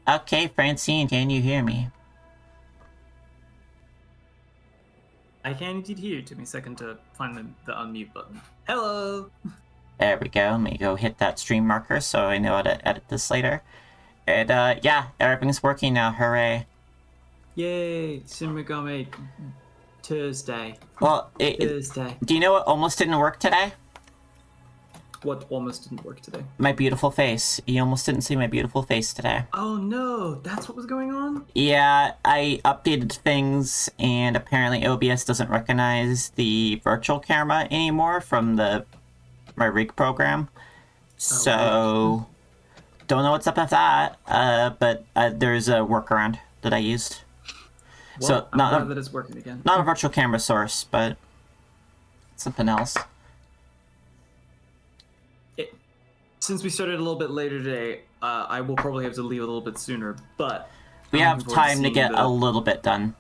Okay, Francine, can you hear me? I can indeed hear you. Took me a second to find the unmute button. Hello! There we go. Let me go hit that stream marker so I know how to edit this later. And, yeah, everything's working now. Hooray. Yay! Shinmigami Thursday. Well, Thursday. do you know what almost didn't work today? What almost didn't work today? My beautiful face. You almost didn't see my beautiful face today. Oh no, that's what was going on? Yeah, I updated things, and apparently OBS doesn't recognize the virtual camera anymore from my rig program. So, don't know what's up with that, but there's a workaround that I used. Well, So, I'm glad that it's working again. Not a virtual camera source, but something else. Since we started a little bit later today, I will probably have to leave a little bit sooner, but... We have time to get a little bit done.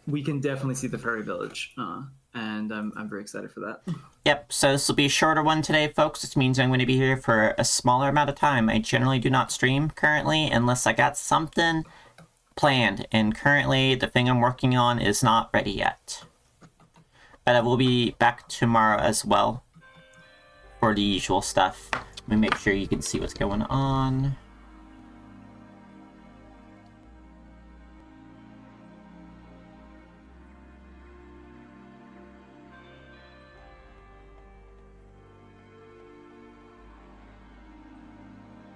We can definitely see the fairy village, and I'm very excited for that. Yep, so this will be a shorter one today, folks. This means I'm going to be here for a smaller amount of time. I generally do not stream currently unless I got something planned, and currently the thing I'm working on is not ready yet. But I will be back tomorrow as well for the usual stuff. Let me make sure you can see what's going on.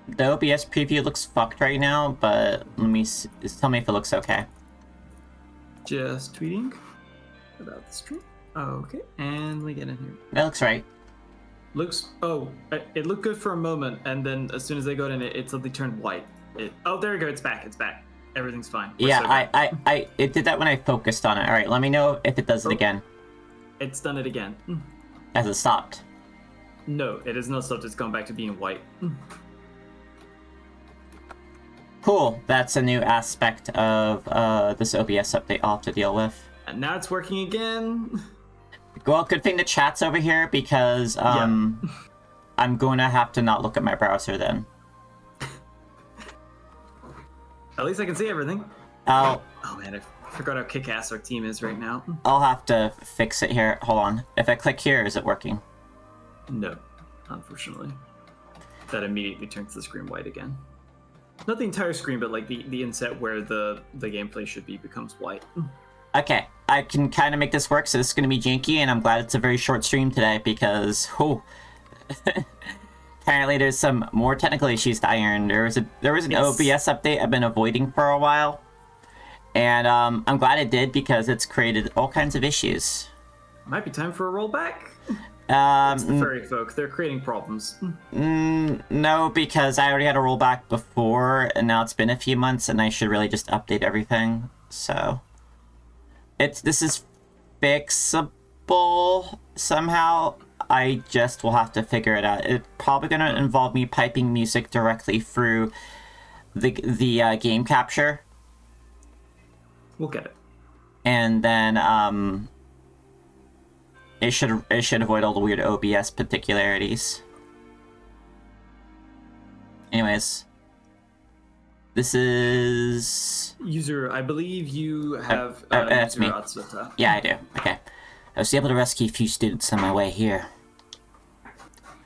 The OBS preview looks fucked right now, but let me tell me if it looks okay. Just tweeting about the stream. Okay, and let me get in here. That looks right. It looked good for a moment, and then as soon as I got in it suddenly turned white. Oh, there we go, it's back. Everything's fine. It did that when I focused on it. Alright, let me know if it does it again. It's done it again. Has it stopped? No, it has not stopped, it's gone back to being white. Cool, that's a new aspect of this OBS update I'll have to deal with. And now it's working again. Well, good thing the chat's over here because I'm going to have to not look at my browser then. At least I can see everything. Oh man, I forgot how kick-ass our team is right now. I'll have to fix it here. Hold on. If I click here, is it working? No, unfortunately. That immediately turns the screen white again. Not the entire screen, but like the inset where the gameplay should be becomes white. Okay, I can kind of make this work, so this is going to be janky, and I'm glad it's a very short stream today because, apparently there's some more technical issues to iron. There was an OBS update I've been avoiding for a while, and I'm glad it did because it's created all kinds of issues. Might be time for a rollback. It's the fairy folk. They're creating problems. No, because I already had a rollback before, and now it's been a few months, and I should really just update everything. So this is fixable somehow. I just will have to figure it out. It's probably going to involve me piping music directly through the game capture. We'll get it. And then it should avoid all the weird OBS particularities. Anyways, this is user. I believe you have. That's me. Atsuta. Yeah, I do. Okay, I was able to rescue a few students on my way here.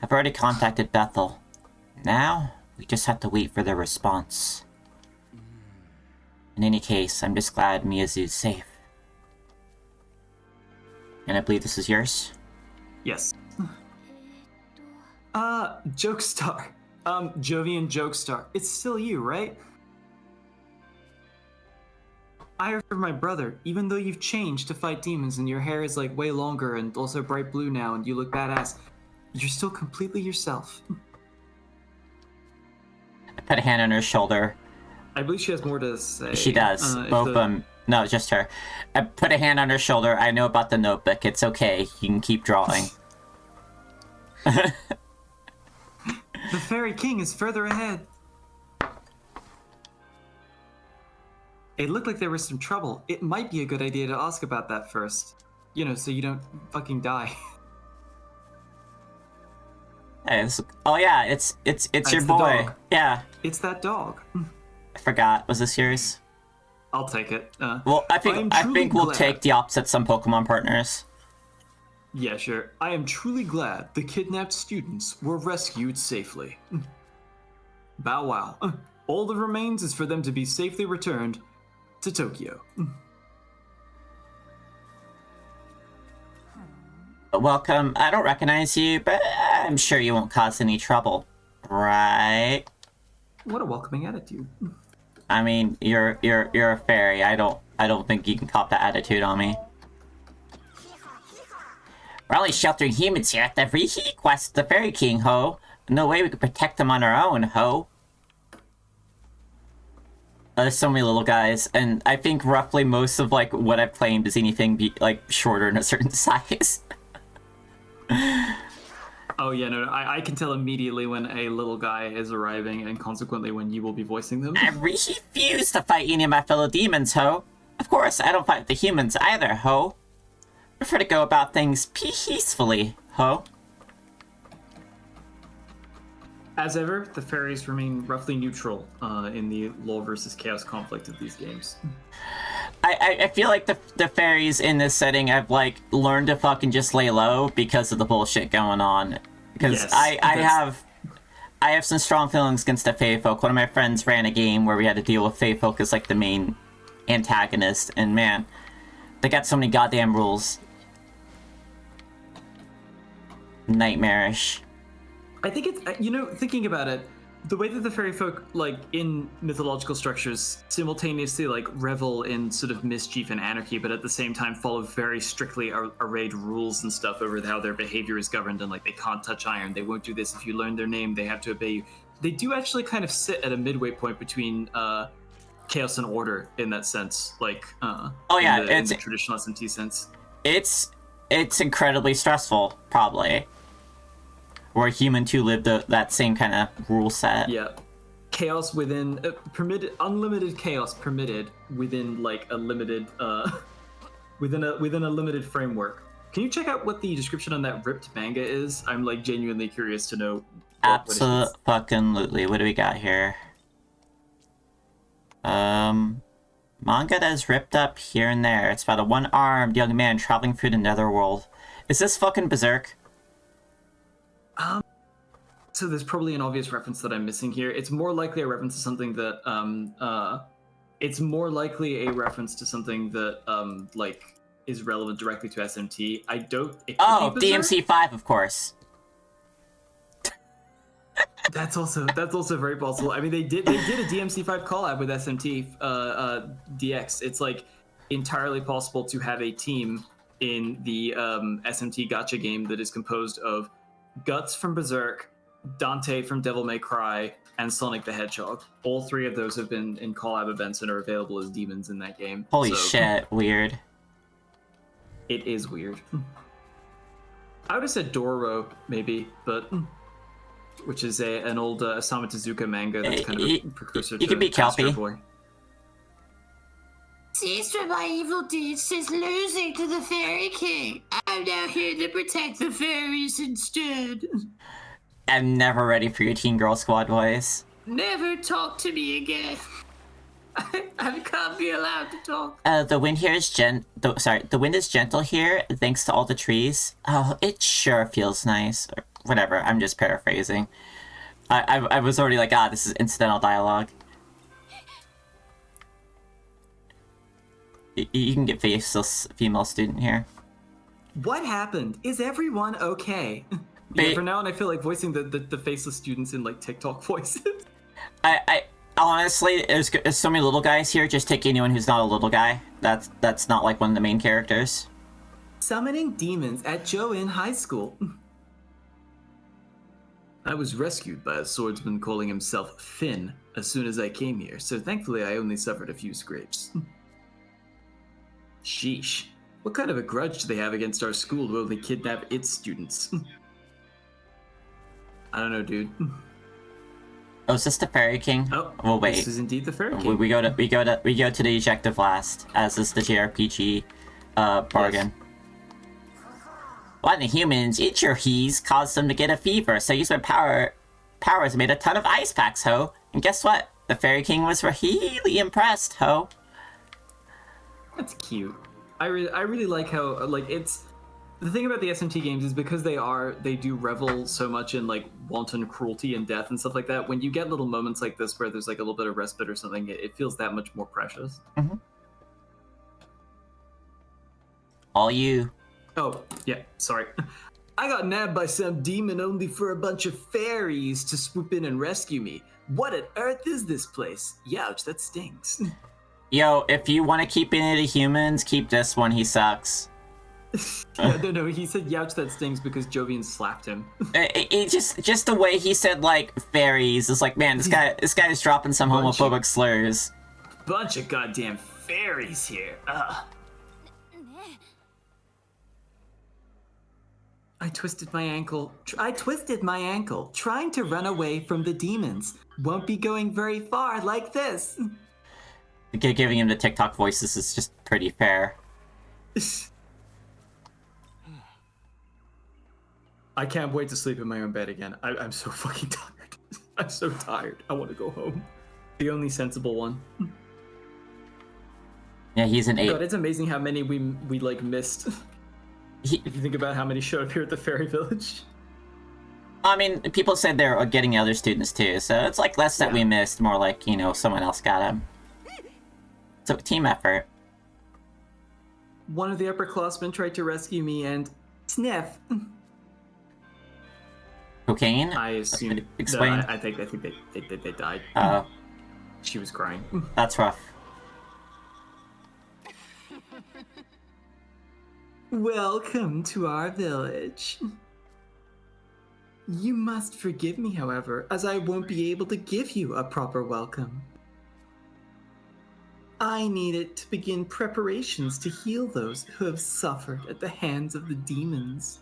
I've already contacted Bethel. Now we just have to wait for their response. In any case, I'm just glad Miyazu's safe. And I believe this is yours? Yes. Jokestar. Jovian Jokestar. It's still you, right? I heard from my brother, even though you've changed to fight demons and your hair is like way longer and also bright blue now and you look badass, you're still completely yourself. I put a hand on her shoulder. I believe she has more to say. She does. Both of them. No, just her. I put a hand on her shoulder. I know about the notebook. It's okay. You can keep drawing. The Fairy King is further ahead. It looked like there was some trouble. It might be a good idea to ask about that first. You know, so you don't fucking die. Oh yeah, it's your boy. Dog. Yeah. It's that dog. forgot. Was this yours? I'll take it. Well, I think we'll take the opposite some Pokemon partners. Yeah, sure. I am truly glad the kidnapped students were rescued safely. Bow wow. All that remains is for them to be safely returned to Tokyo. Welcome. I don't recognize you, but I'm sure you won't cause any trouble, right? What a welcoming attitude. I mean, you're a fairy. I don't think you can cop that attitude on me. We're only sheltering humans here at the request of the Fairy King, ho. No way we could protect them on our own, ho. There's so many little guys, and I think roughly most of like what I've claimed is anything like shorter than a certain size. Oh yeah, no, I can tell immediately when a little guy is arriving, and consequently when you will be voicing them. I refuse to fight any of my fellow demons, ho. Of course, I don't fight the humans either, ho. I prefer to go about things peacefully, ho. As ever, the fairies remain roughly neutral in the law versus chaos conflict of these games. I feel like the fairies in this setting have like learned to fucking just lay low because of the bullshit going on. Because Yes, I have some strong feelings against the faefolk. One of my friends ran a game where we had to deal with faefolk as like the main antagonist, and man, they got so many goddamn rules. Nightmarish. I think it's, you know, thinking about it, the way that the fairy folk, like, in mythological structures, simultaneously, like, revel in sort of mischief and anarchy, but at the same time follow very strictly arrayed rules and stuff over how their behavior is governed, and, like, they can't touch iron, they won't do this, if you learn their name, they have to obey you. They do actually kind of sit at a midway point between chaos and order in that sense, like, oh yeah, in the traditional SMT sense. It's incredibly stressful, probably. Or a human too lived that same kind of rule set. Yeah, chaos within permitted, unlimited chaos permitted within like a limited within a limited framework. Can you check out what the description on that ripped manga is? I'm like genuinely curious to know. Absolutely. What do we got here? Manga that is ripped up here and there. It's about a one-armed young man traveling through the netherworld. Is this fucking Berserk? So there's probably an obvious reference that I'm missing here. It's more likely a reference to something that like is relevant directly to SMT. I don't. DMC5, of course. That's also very possible. I mean, they did a DMC5 collab with SMT DX. It's like entirely possible to have a team in the SMT gacha game that is composed of Guts from Berserk, Dante from Devil May Cry, and Sonic the Hedgehog. All three of those have been in collab events and are available as demons in that game. Holy shit, weird. It is weird. I would have said Dororo, maybe, but which is an old Osamu Tezuka manga that's kind of a precursor to You could be Kelpie. Boy. Cease from my evil deeds since losing to the Fairy King. I'm now here to protect the fairies instead. I'm never ready for your Teen Girl Squad voice. Never talk to me again. I can't be allowed to talk. The wind here is the wind is gentle here, thanks to all the trees. Oh, it sure feels nice. Or whatever, I'm just paraphrasing. I was already like, this is incidental dialogue. You can get faceless female student here. What happened? Is everyone okay? Yeah, for now on, I feel like voicing the faceless students in like TikTok voices. I honestly, there's so many little guys here. Just take anyone who's not a little guy. That's not like one of the main characters. Summoning demons at Join High School. I was rescued by a swordsman calling himself Finn as soon as I came here, so thankfully I only suffered a few scrapes. Sheesh. What kind of a grudge do they have against our school to only kidnap its students? I don't know, dude. Oh, is this the Fairy King? Oh, well, wait. This is indeed the Fairy King. We go to the ejective last, as is the JRPG bargain. Yes. Why the humans, eat your he's caused them to get a fever, so use my powers made a ton of ice packs, ho. And guess what? The Fairy King was really impressed, ho. That's cute. I really like how like it's the thing about the SMT games is because they do revel so much in like wanton cruelty and death and stuff like that. When you get little moments like this where there's like a little bit of respite or something, it feels that much more precious. Mm-hmm. All you. Oh yeah, sorry. I got nabbed by some demon only for a bunch of fairies to swoop in and rescue me. What on earth is this place? Youch, that stinks. Yo, if you want to keep any of the humans, keep this one. He sucks. No, he said "youch, that stings" because Jovian slapped him. It just the way he said like fairies is like, man, this guy is dropping some homophobic slurs. Bunch of goddamn fairies here. Ugh. I twisted my ankle trying to run away from the demons. Won't be going very far like this. Giving him the TikTok voices is just pretty fair. I can't wait to sleep in my own bed again. I'm so fucking tired. I'm so tired. I want to go home. The only sensible one. Yeah, he's an 8. God, it's amazing how many we like missed. If you think about how many showed up here at the fairy village. I mean, people said they're getting other students too, so it's like less that we missed, more like, you know, someone else got him. It's a team effort. One of the upperclassmen tried to rescue me and sniff. Cocaine? I assume. Explain. No, I think they died. Oh. She was crying. That's rough. Welcome to our village. You must forgive me, however, as I won't be able to give you a proper welcome. I needed to begin preparations to heal those who have suffered at the hands of the demons.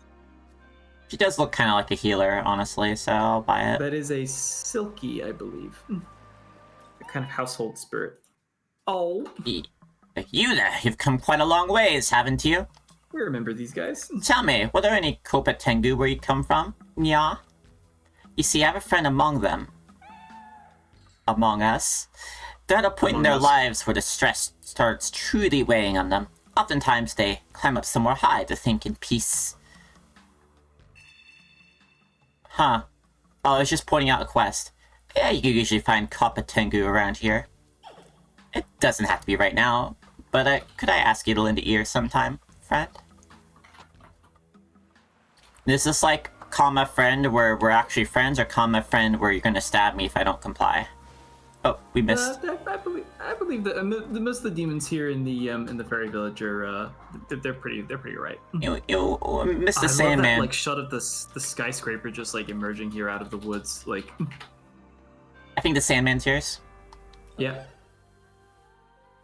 She does look kind of like a healer, honestly, so I'll buy it. That is a Silky, I believe. A kind of household spirit. Oh. You there, you've come quite a long ways, haven't you? We remember these guys. Tell me, were there any Kopa Tengu where you come from? Yeah? You see, I have a friend among them. Among us. They're at a point in their lives where the stress starts truly weighing on them. Oftentimes they climb up somewhere high to think in peace. Huh. Oh, I was just pointing out a quest. Yeah, you can usually find Kopa Tengu around here. It doesn't have to be right now, but could I ask you to lend an ear sometime, friend? Is this like comma friend where we're actually friends, or comma friend where you're gonna stab me if I don't comply? Oh, we missed. I believe that most of the demons here in the fairy village are they're pretty right. You missed the I love Sandman. that, like, shot of the skyscraper just like emerging here out of the woods, like. I think the Sandman's yours. Yeah.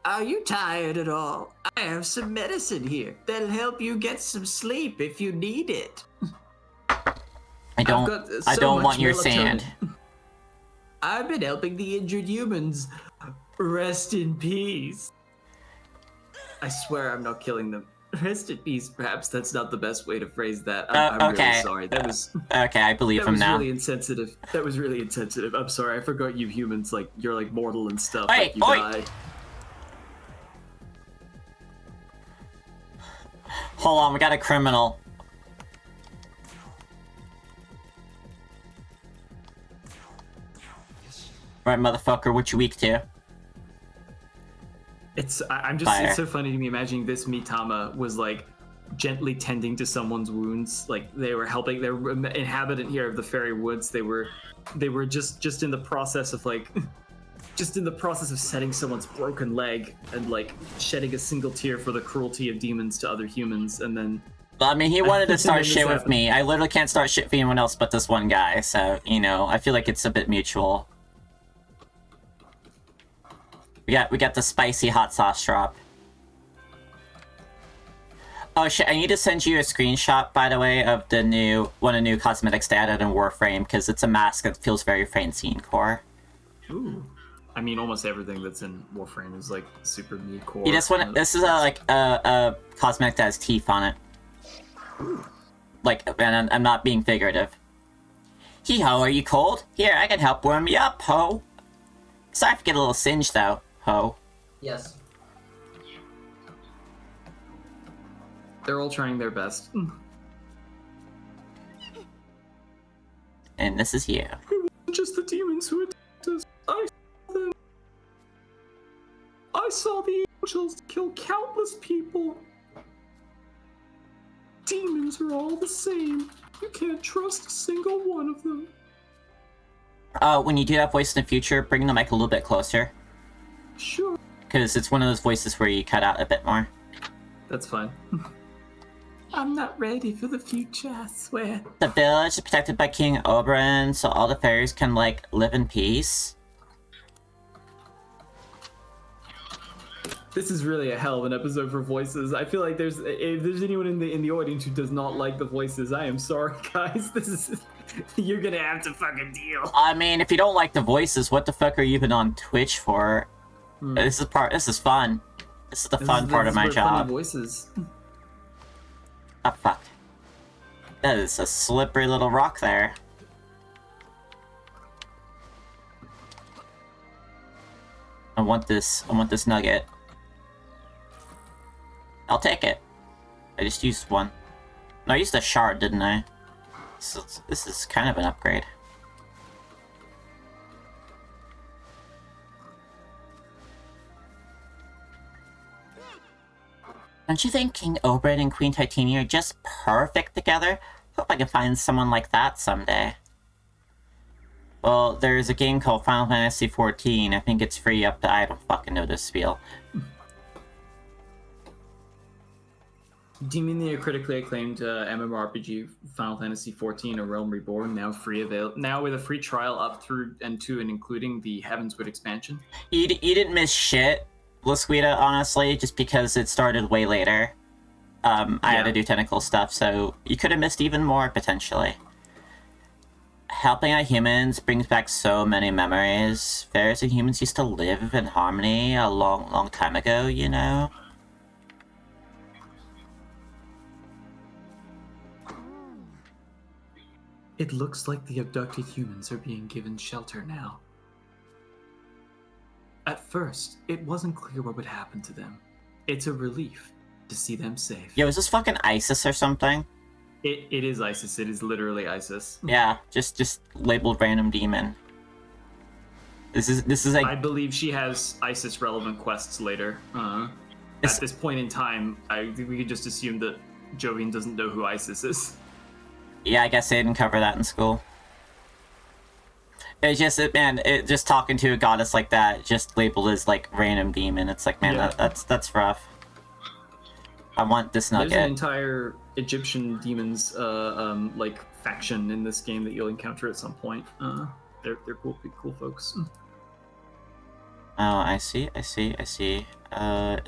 Are you tired at all? I have some medicine here that'll help you get some sleep if you need it. I don't want your sand. I've been helping the injured humans. Rest in peace. I swear I'm not killing them. Rest in peace. Perhaps that's not the best way to phrase that. I'm okay. really sorry. That was Okay, I believe him now. Really insensitive. That was really insensitive. I'm sorry. I forgot you humans, like, you're like mortal and stuff. Hey, like you die. Hold on, we got a criminal. Right, motherfucker, what you weak to? It's so funny to me imagining this Mitama was like gently tending to someone's wounds. Like they were helping. They were an inhabitant here of the fairy woods. They were just in the process of like just in the process of setting someone's broken leg and like shedding a single tear for the cruelty of demons to other humans, and then. I mean, he wanted to start shit with me. I literally can't start shit for anyone else but this one guy. So you know, I feel like it's a bit mutual. We got the spicy hot sauce drop. Oh shit, I need to send you a screenshot, by the way, of the new cosmetics they added in Warframe, because it's a mask that feels very Francine core. Ooh. I mean, almost everything that's in Warframe is like super me core. You just want this is a cosmetic that has teeth on it. Ooh. Like, and I'm not being figurative. Hee ho, are you cold? Here, I can help warm you up, ho. Sorry if you get a little singed, though, ho. Yes. They're all trying their best. And this is you. Just the demons who attacked us. I saw them. I saw the angels kill countless people. Demons are all the same. You can't trust a single one of them. When you do that voice in the future, bring the mic a little bit closer. Sure. Because it's one of those voices where you cut out a bit more. That's fine. I'm not ready for the future, I swear. The village is protected by King Oberyn, so all the fairies can, like, live in peace. This is really a hell of an episode for voices. I feel like if there's anyone in the audience who does not like the voices, I am sorry, guys. This is you're gonna have to fucking deal. I mean, if you don't like the voices, what the fuck are you even on Twitch for? This is fun. This is the fun part of my job. Funny voices. Oh, fuck. That is a slippery little rock there. I want this nugget. I'll take it. I just used one. No, I used a shard, didn't I? So this is kind of an upgrade. Don't you think King Oberyn and Queen Titania are just perfect together? Hope I can find someone like that someday. Well, there's a game called Final Fantasy XIV. I think it's free up to... I don't fucking know this spiel. Do you mean the critically acclaimed MMORPG Final Fantasy XIV: A Realm Reborn, now with a free trial up through and to and including the Heavenswood expansion? You didn't miss shit, Lasquita, honestly, just because it started way later. I had to do technical stuff, so you could have missed even more, potentially. Helping out humans brings back so many memories. Fairies and humans used to live in harmony a long, long time ago, you know? It looks like the abducted humans are being given shelter now. At first, it wasn't clear what would happen to them. It's a relief to see them safe. Yo, is this fucking ISIS or something? It is ISIS. It is literally ISIS. Yeah, just labeled random demon. This is like... I believe she has ISIS relevant quests later. At this point in time, I think we could just assume that Jovian doesn't know who ISIS is. Yeah, I guess they didn't cover that in school. It's just, just talking to a goddess like that, just labeled as, like, random demon. It's like, man, Yeah. that's rough. I want this nugget. There's an entire Egyptian demons, like, faction in this game that you'll encounter at some point. They're cool folks. Oh, I see. Is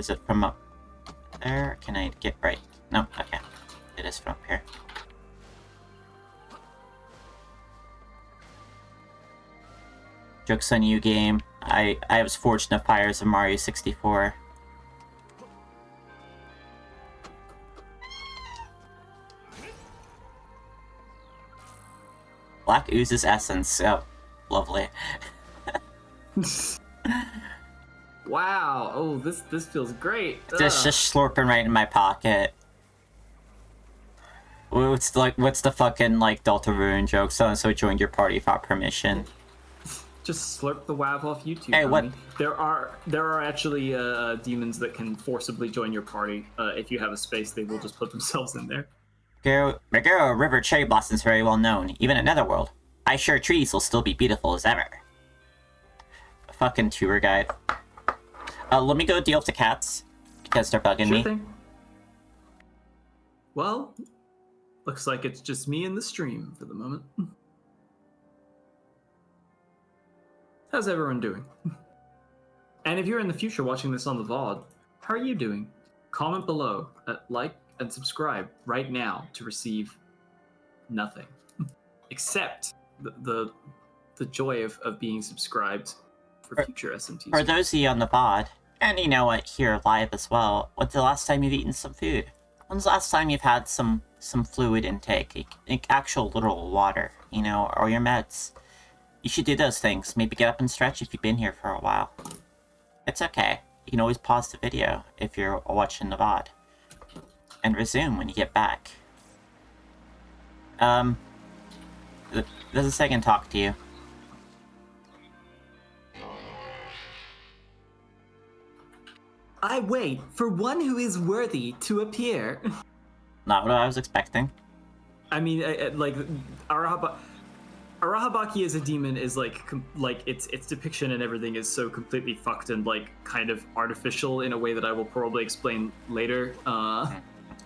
it from up there? Can I get right? No, okay. It is from up here. Joke's on you, game. I was fortunate of Pirates of Mario 64. Black oozes essence. Oh, lovely. Wow. Oh, this feels great. Just slurping right in my pocket. What's the fucking, like, Deltarune joke? So-and-so joined your party without permission. Just slurp the WAV off YouTube. Hey, what? Homie. There are actually demons that can forcibly join your party. If you have a space, they will just put themselves in there. Meguro River cherry blossom is very well known, even in Netherworld. I sure trees will still be beautiful as ever. Fucking tour guide. Let me go deal with the cats, because they're bugging me. Thing. Well, looks like it's just me and the stream for the moment. How's everyone doing? And if you're in the future watching this on the VOD, how are you doing? Comment below, like, and subscribe right now to receive nothing. Except the joy of being subscribed for future SMTs. For those of you on the VOD, and you know what, here live as well, when's the last time you've eaten some food? When's the last time you've had some fluid intake? Like actual literal water, you know, or your meds? You should do those things. Maybe get up and stretch if you've been here for a while. It's okay. You can always pause the video if you're watching the VOD. And resume when you get back. There's a second talk to you. I wait for one who is worthy to appear. Not what I was expecting. I mean, like Arahabaki as a demon is like its depiction and everything is so completely fucked and like kind of artificial in a way that I will probably explain later.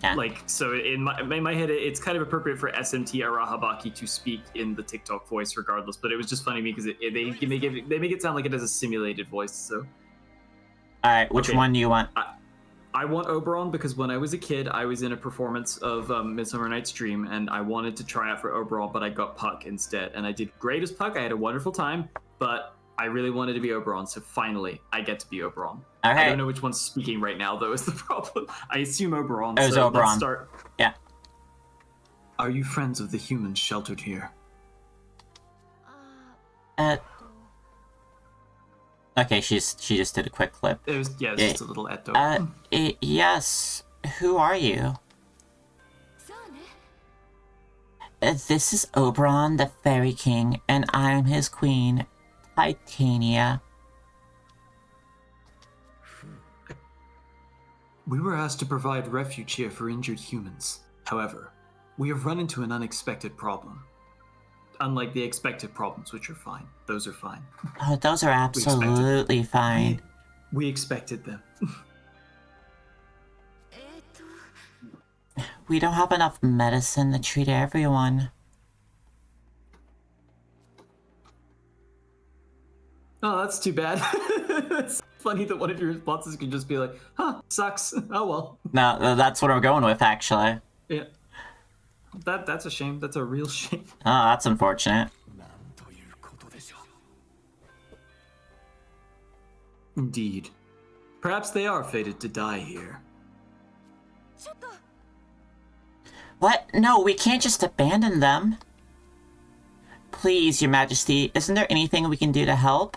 Yeah. Like, so in my head, it's kind of appropriate for SMT Arahabaki to speak in the TikTok voice regardless, but it was just funny because they make it sound like it has a simulated voice, so. Alright, which one do you want? I want Oberon because when I was a kid, I was in a performance of Midsummer Night's Dream, and I wanted to try out for Oberon, but I got Puck instead, and I did great as Puck. I had a wonderful time, but I really wanted to be Oberon, so finally, I get to be Oberon. Okay. I don't know which one's speaking right now, though, is the problem. I assume Oberon. It was so Oberon. Let's start. Yeah. Are you friends of the humans sheltered here? Okay, she just did a quick clip. It was just a little eto. Yes. Who are you? This is Oberon, the Fairy King, and I am his queen, Titania. We were asked to provide refuge here for injured humans. However, we have run into an unexpected problem. Unlike the expected problems, which are fine. Those are fine. Oh, those are absolutely fine. We expected them. We don't have enough medicine to treat everyone. Oh, that's too bad. It's funny that one of your responses could just be like, huh, sucks. Oh well. No, that's what I'm going with, actually. Yeah. That's a shame. That's a real shame. Oh, that's unfortunate. Indeed. Perhaps they are fated to die here. What? No, we can't just abandon them. Please, Your Majesty, isn't there anything we can do to help?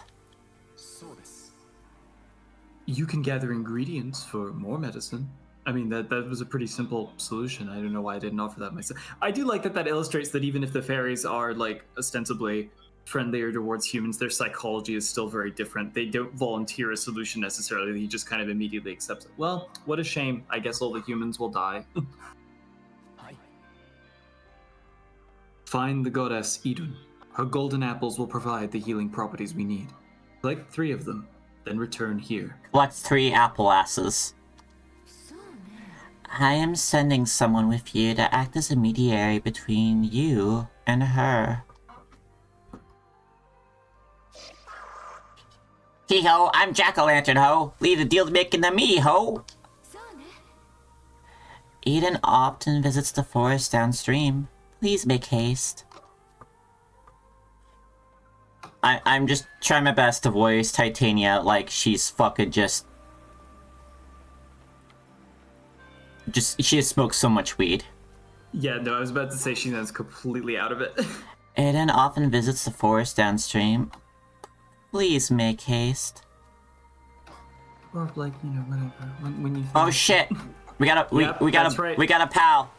You can gather ingredients for more medicine. I mean, that was a pretty simple solution. I don't know why I didn't offer that myself. I do like that illustrates that even if the fairies are, like, ostensibly friendlier towards humans, their psychology is still very different. They don't volunteer a solution necessarily. He just kind of immediately accepts it. Well, what a shame. I guess all the humans will die. Find the goddess Idun. Her golden apples will provide the healing properties we need. Collect 3 of them, then return here. Collect 3 apple asses. I am sending someone with you to act as a mediator between you and her. Hee-ho, I'm Jack-o'-lantern, ho. Leave the deal to making to me, ho. Eden often visits the forest downstream. Please make haste. I'm just trying my best to voice Titania like she's fucking just she has smoked so much weed. Yeah, no, I was about to say she sounds completely out of it. Eden often visits the forest downstream. Please make haste. Or like, you know, whatever. When you Oh shit! We got a pal.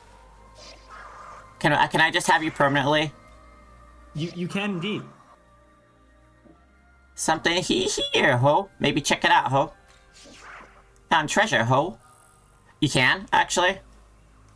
Can I just have you permanently? You can indeed. Something here, ho. Maybe check it out, ho. Found treasure, ho. You can, actually.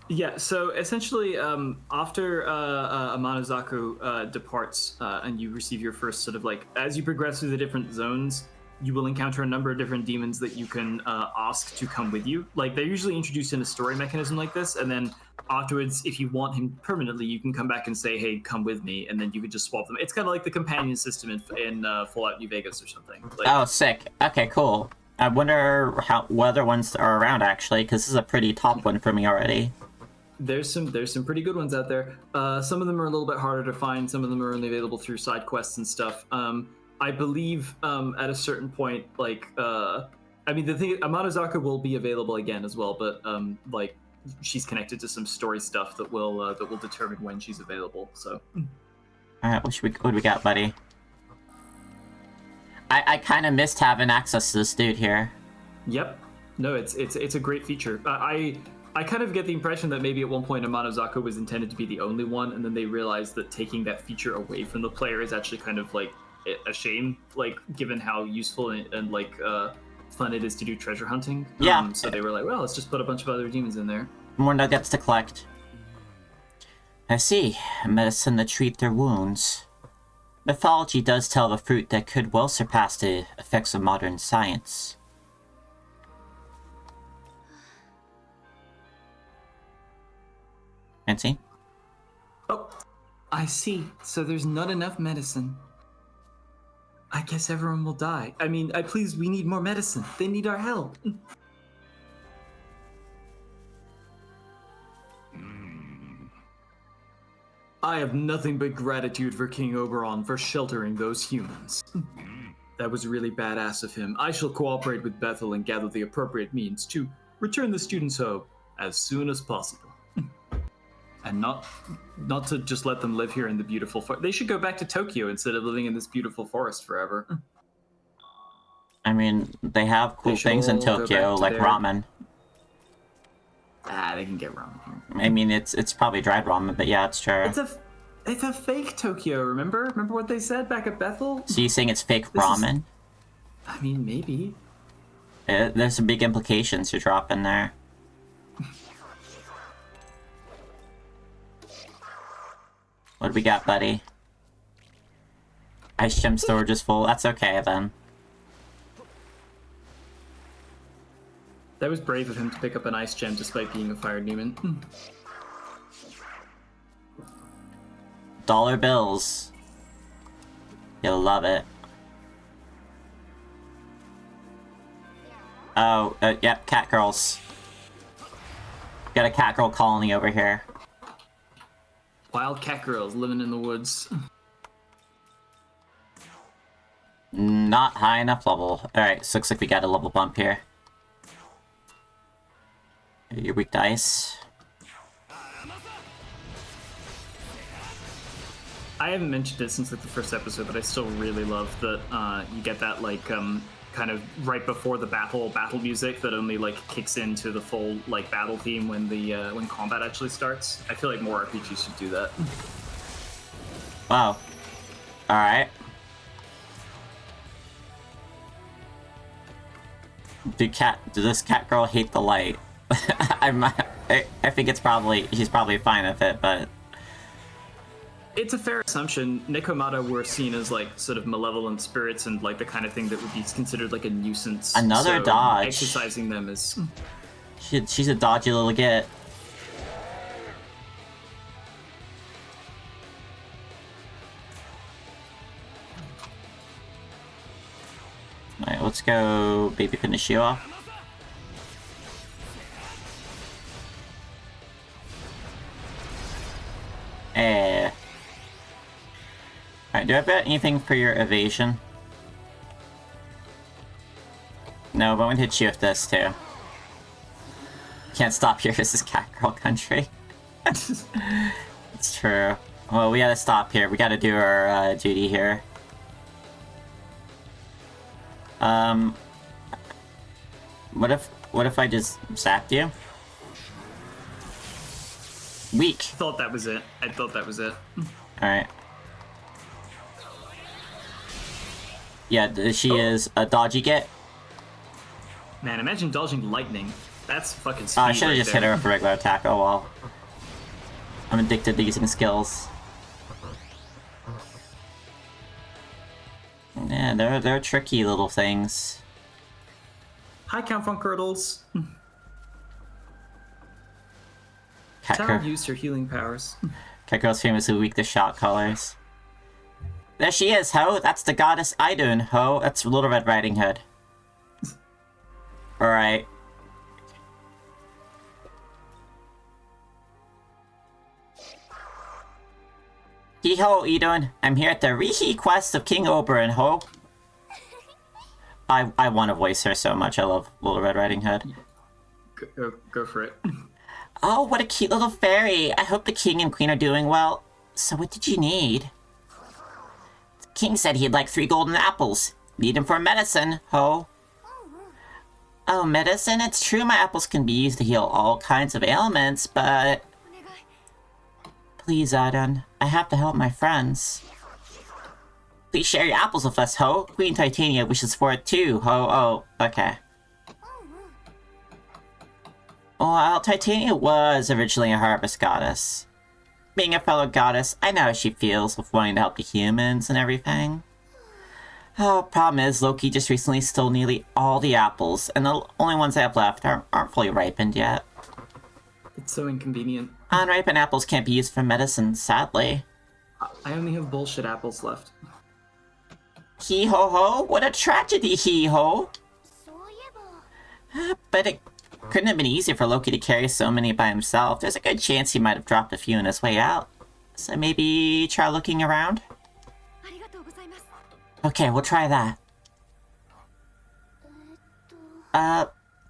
Yeah, so essentially, after Amanozaku departs and you receive your first sort of like, as you progress through the different zones, you will encounter a number of different demons that you can ask to come with you. Like, they're usually introduced in a story mechanism like this, and then afterwards, if you want him permanently, you can come back and say, hey, come with me, and then you can just swap them. It's kind of like the companion system in Fallout New Vegas or something. Like, Oh, sick. Okay, cool. I wonder what other ones are around, actually, because this is a pretty top one for me already. There's some pretty good ones out there. Some of them are a little bit harder to find. Some of them are only available through side quests and stuff. I believe at a certain point, like, I mean, the thing, Amanozaku will be available again as well, but like, she's connected to some story stuff that will determine when she's available. So. All right, what do we got, buddy? I kind of missed having access to this dude here. Yep. No, it's a great feature. I kind of get the impression that maybe at one point Amanozako was intended to be the only one, and then they realized that taking that feature away from the player is actually kind of like a shame, like given how useful and like fun it is to do treasure hunting. Yeah. So they were like, well, let's just put a bunch of other demons in there. More nuggets to collect. I see. Medicine to treat their wounds. Mythology does tell of a fruit that could well surpass the effects of modern science. Francine? Oh, I see. So there's not enough medicine. I guess everyone will die. I mean, please, we need more medicine. They need our help. I have nothing but gratitude for King Oberon for sheltering those humans. That was really badass of him. I shall cooperate with Bethel and gather the appropriate means to return the students home as soon as possible. And not to just let them live here in the beautiful forest. They should go back to Tokyo instead of living in this beautiful forest forever. I mean, they have cool things in Tokyo, like ramen. They can get ramen here. I mean, it's probably dried ramen, but yeah, it's true. It's a fake Tokyo, remember? Remember what they said back at Bethel? So you saying it's fake ramen? I mean, maybe. There's some big implications to drop in there. What do we got, buddy? Ice gem storage is full. That's okay, then. That was brave of him to pick up an ice gem despite being a fire demon. Dollar bills. You'll love it. Oh, yep, cat girls. Got a cat girl colony over here. Wild cat girls living in the woods. Not high enough level. Alright, so looks like we got a level bump here. You're weak to ice. I haven't mentioned it since like the first episode, but I still really love that you get that like kind of right before the battle music that only like kicks into the full like battle theme when the when combat actually starts. I feel like more RPGs should do that. Wow. Alright. Does this cat girl hate the light? I think she's probably fine with it, but it's a fair assumption. Nikomata were seen as like sort of malevolent spirits and like the kind of thing that would be considered like a nuisance. Another dodge. Exercising them is. She's a dodgy little git. Alright, let's go baby Pinocchio. Eh. Alright, do I bet anything for your evasion? No, but I'm gonna hit you with this too. Can't stop here, this is cat girl country. It's true. Well, we gotta stop here. We gotta do our duty here. What if I just zapped you? Weak. I thought that was it. Alright. Yeah, she is a dodgy git. Man, imagine dodging lightning. That's fucking speed. I should have just hit her with a regular attack. Oh well. I'm addicted to using skills. Yeah, they're tricky little things. Hi, Count Von Curdles. Cat used her healing powers. Cat Girl's famously weak to shock colors. There she is, ho! That's the goddess Idun, ho! That's Little Red Riding Hood. Alright. Hee-ho, Idun! I'm here at the request of King Oberon, ho! I want to voice her so much. I love Little Red Riding Hood. Go for it. Oh, what a cute little fairy! I hope the king and queen are doing well. So what did you need? The king said he'd like 3 golden apples. Need them for medicine, ho. Oh, medicine? It's true my apples can be used to heal all kinds of ailments, but... Please, Adon. I have to help my friends. Please share your apples with us, ho. Queen Titania wishes for it too, ho. Oh, okay. Well, Titania was originally a harvest goddess. Being a fellow goddess, I know how she feels with wanting to help the humans and everything. Oh, problem is, Loki just recently stole nearly all the apples, and the only ones I have left aren't fully ripened yet. It's so inconvenient. Unripened apples can't be used for medicine, sadly. I only have bullshit apples left. Hee-ho-ho? What a tragedy, hee-ho! But it couldn't have been easier for Loki to carry so many by himself. There's a good chance he might have dropped a few on his way out. So maybe try looking around? Okay, we'll try that.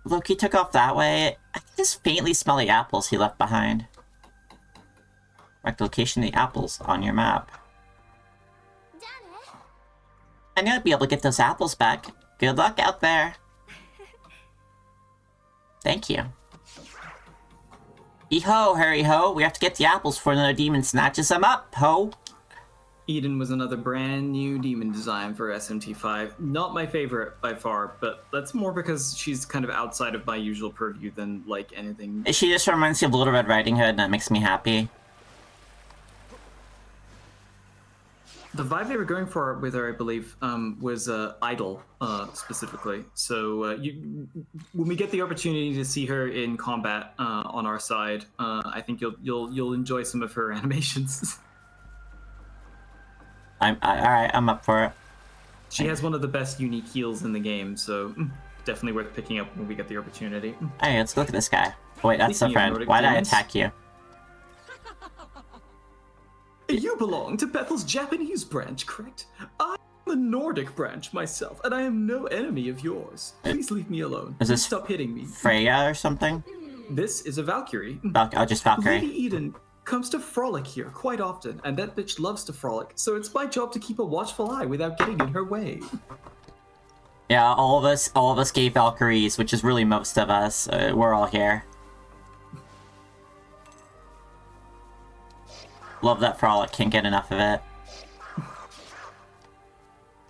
Loki took off that way. I can just faintly smell the apples he left behind. Mark the location of the apples on your map. I know I'd be able to get those apples back. Good luck out there. Thank you. Hee-ho, hurry-ho. We have to get the apples before another demon snatches them up, ho. Eden was another brand new demon design for SMT5. Not my favorite by far, but that's more because she's kind of outside of my usual purview than like anything. She just reminds me of Little Red Riding Hood, and that makes me happy. The vibe they were going for with her, I believe, was idle specifically. So when we get the opportunity to see her in combat on our side, I think you'll enjoy some of her animations. Alright, I'm up for it. She has one of the best unique heals in the game, so definitely worth picking up when we get the opportunity. Hey, let's look at this guy. Oh, wait, that's the Speaking of friend. Nordic Why did I demons. attack you? You belong to Bethel's Japanese branch, correct? I'm the Nordic branch myself, and I am no enemy of yours. Please leave me alone. Is this Stop hitting me. Freya or something? This is a Valkyrie. Just Valkyrie. Lady Eden comes to frolic here quite often, and that bitch loves to frolic, so it's my job to keep a watchful eye without getting in her way. Yeah, all of us gay Valkyries, which is really most of us. We're all here. Love that frolic, can't get enough of it.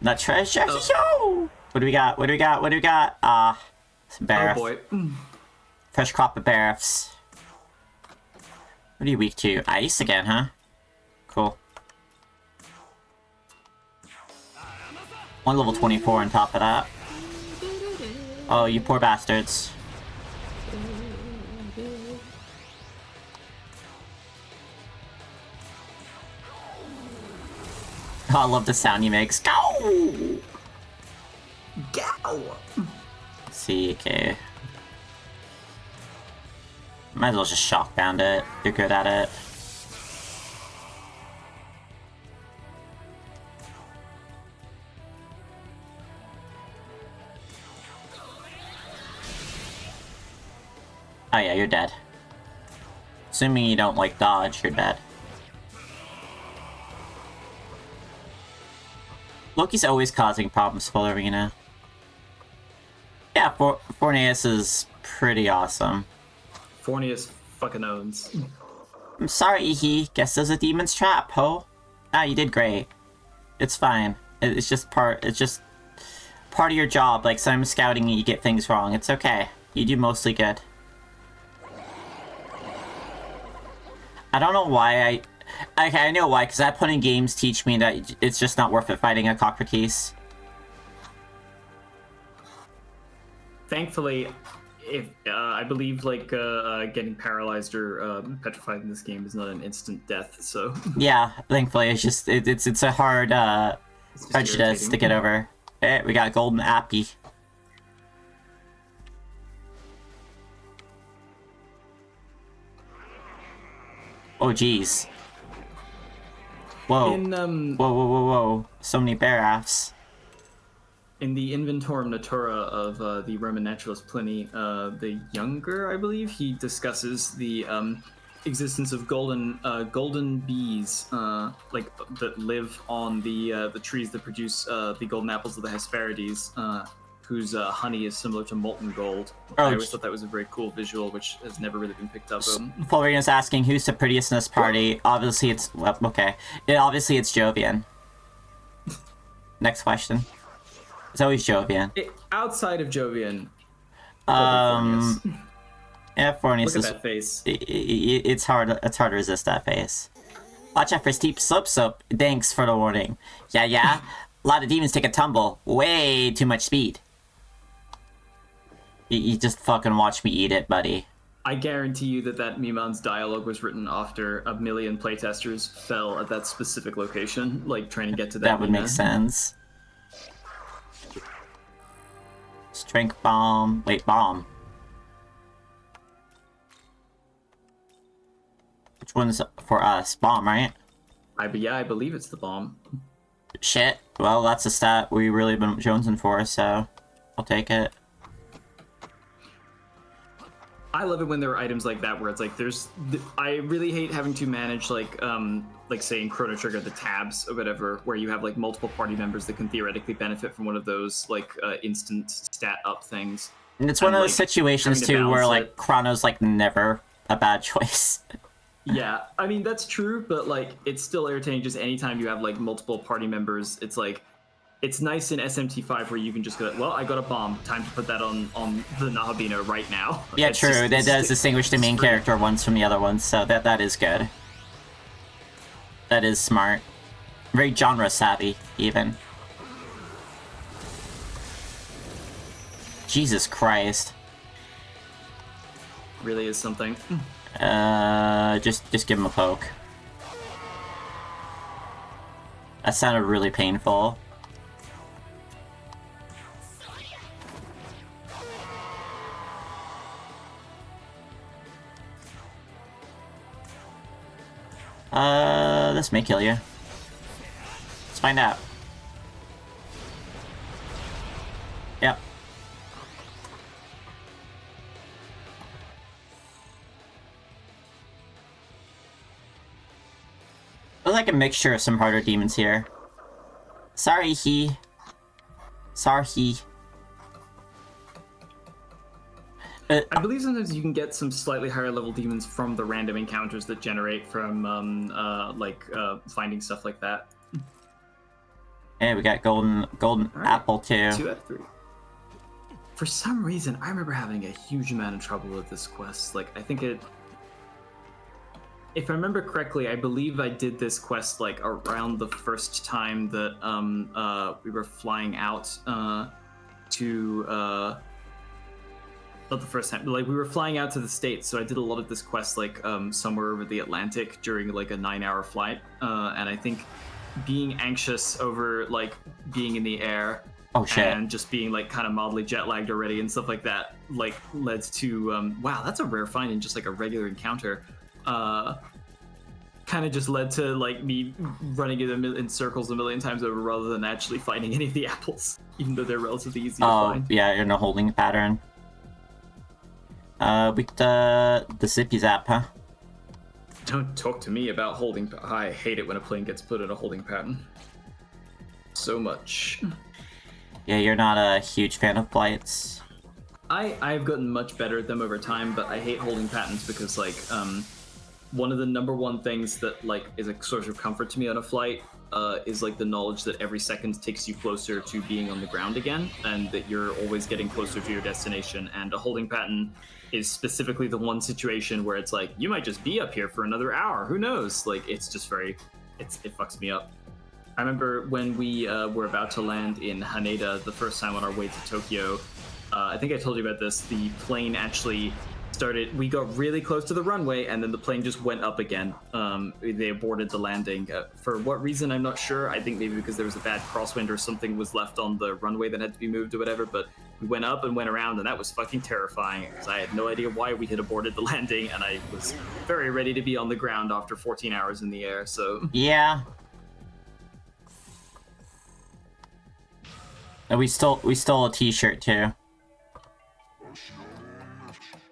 The treasure show! What do we got? What do we got? What do we got? Some Oh barf. boy. Fresh crop of barfs. What are you weak to? Ice again, huh? Cool. One level 24 on top of that. Oh, you poor bastards. Oh, I love the sound he makes. Go! Gow! See, okay. Might as well just shock bound it. You're good at it. Oh yeah, you're dead. Assuming you don't like dodge, you're dead. Loki's always causing problems for the arena. Yeah, Forneus is pretty awesome. Forneus fucking owns. I'm sorry, Ihi. Guess there's a demon's trap, ho. Ah, you did great. It's fine. It's just part of your job. Like, sometimes scouting you get things wrong. It's okay. You do mostly good. I don't know why I know why, because that putting games teach me that it's just not worth it fighting a cockroaches. Thankfully, if I believe like getting paralyzed or petrified in this game is not an instant death, so Yeah, thankfully it's just it's a hard it's just prejudice irritating. to get over. Hey, we got a golden appy. Oh jeez. Whoa. In Whoa. So many bear affs. in the Inventorum Natura of the Roman naturalist Pliny the Younger, I believe, he discusses the existence of golden bees, like that live on the trees that produce the golden apples of the Hesperides, whose honey is similar to molten gold. I always thought that was a very cool visual, which has never really been picked up. Fullerina's asking who's the prettiest in this party. Obviously, it's okay. Obviously, it's Jovian. Next question. It's always Jovian. Outside of Jovian. Yeah, Fornius Look at that face. It's hard. It's hard to resist that face. Watch out for steep slopes. Thanks for the warning. Yeah. A lot of demons take a tumble. Way too much speed. You just fucking watch me eat it, buddy. I guarantee you that Miman's dialogue was written after a million playtesters fell at that specific location, like trying to get to that. That would make sense. Strength bomb. Wait, bomb. Which one's for us? Bomb, right? I believe it's the bomb. Shit. Well, that's a stat we really been jonesing for, so I'll take it. I love it when there are items like that where it's like I really hate having to manage like say in Chrono Trigger the tabs or whatever, where you have like multiple party members that can theoretically benefit from one of those like instant stat up things. And it's one of those situations too where like Chrono's like never a bad choice. Yeah, I mean that's true, but like it's still irritating just anytime you have like multiple party members. It's like it's nice in SMT5 where you can just go, well, I got a bomb. Time to put that on the Nahabina right now. Yeah, true. That does distinguish the main character ones from the other ones, so that is good. That is smart. Very genre savvy, even. Jesus Christ. Really is something. Just give him a poke. That sounded really painful. This may kill you. Let's find out. Yep. Looks like a mixture of some harder demons here. Sorry. I believe sometimes you can get some slightly higher level demons from the random encounters that generate from finding stuff like that. Hey, we got golden right. apple too. 2 out of 3. For some reason, I remember having a huge amount of trouble with this quest. Like, I think if I remember correctly, I believe I did this quest like around the first time that we were flying out to. Not the first time, but like we were flying out to the States, so I did a lot of this quest like somewhere over the Atlantic during like a 9-hour flight, and I think being anxious over like being in the air and just being like kind of mildly jet lagged already and stuff like that like led to wow, that's a rare find in just like a regular encounter. Kind of just led to like me running in circles a million times over rather than actually finding any of the apples, even though they're relatively easy to find. Oh yeah, in a holding pattern. We the zippy zap, huh? Don't talk to me about holding. I hate it when a plane gets put in a holding pattern. So much. Yeah, you're not a huge fan of flights. I've gotten much better at them over time, but I hate holding patterns because like one of the number one things that like is a source of comfort to me on a flight is like the knowledge that every second takes you closer to being on the ground again, and that you're always getting closer to your destination. And a holding pattern is specifically the one situation where it's like you might just be up here for another hour. Who knows? Like it's just it fucks me up. I remember when we were about to land in Haneda the first time on our way to Tokyo. I think I told you about this. The plane actually we got really close to the runway, and then the plane just went up again. They aborted the landing. For what reason, I'm not sure. I think maybe because there was a bad crosswind or something was left on the runway that had to be moved or whatever, but we went up and went around, and that was fucking terrifying because I had no idea why we had aborted the landing, and I was very ready to be on the ground after 14 hours in the air, so... Yeah. And we stole a t-shirt, too.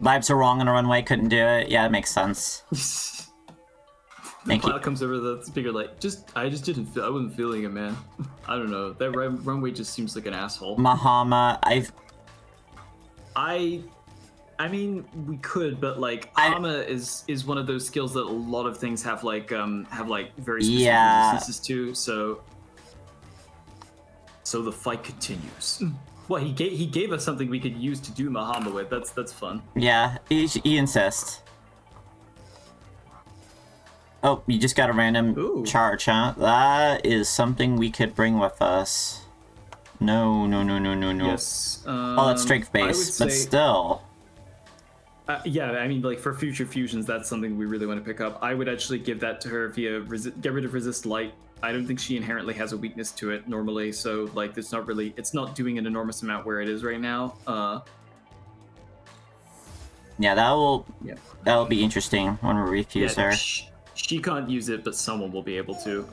Vibes are wrong on a runway, couldn't do it. Yeah, that makes sense. The cloud comes over the speaker like, I just didn't feel, I wasn't feeling it, man. I don't know. That runway just seems like an asshole. Mahama, I mean, we could, but like, Hama is one of those skills that a lot of things have like very specific resistances to. So the fight continues. Well, he gave us something we could use to do Mahama with. That's fun. Yeah, he insists. Oh, you just got a random charge, huh? That is something we could bring with us. No. Yes. Oh, that's strength based, but still. Yeah, I mean, like, for future fusions, that's something we really want to pick up. I would actually give that to her via get rid of resist light. I don't think she inherently has a weakness to it normally, so like it's not doing an enormous amount where it is right now. Yeah, that'll be interesting when we refuse her. She can't use it, but someone will be able to.